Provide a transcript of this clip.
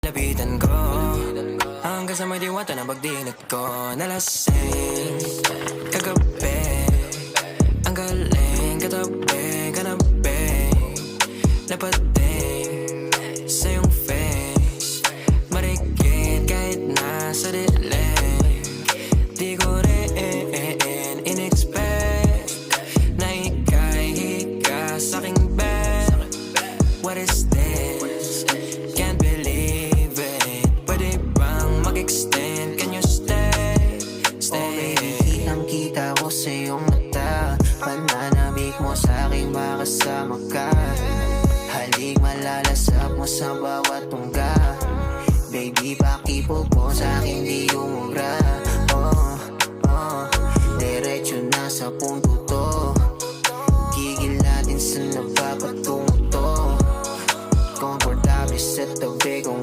lapitan ko, hanggang sa may diwata na pagdinig ko. Nalasing kagabi, ang galing katabi, kanabi, napating sa iyong face, marikit kahit nasa dilim. Di ko rin in-expect na ika'y hika sa'king bed. What is this? Can't believe it. Pwede bang mag-extend? Can you stay? Stay. Kitang-kita ko sa iyong mata, pananabik mo sa'king makasama ka. Halik malalasap mo sa bawat tungga. Baby, pakipog mo sa'kin di umubra. Diretso na sa punto to, gigil natin sa napapatungo to. Komportable sa tabi kong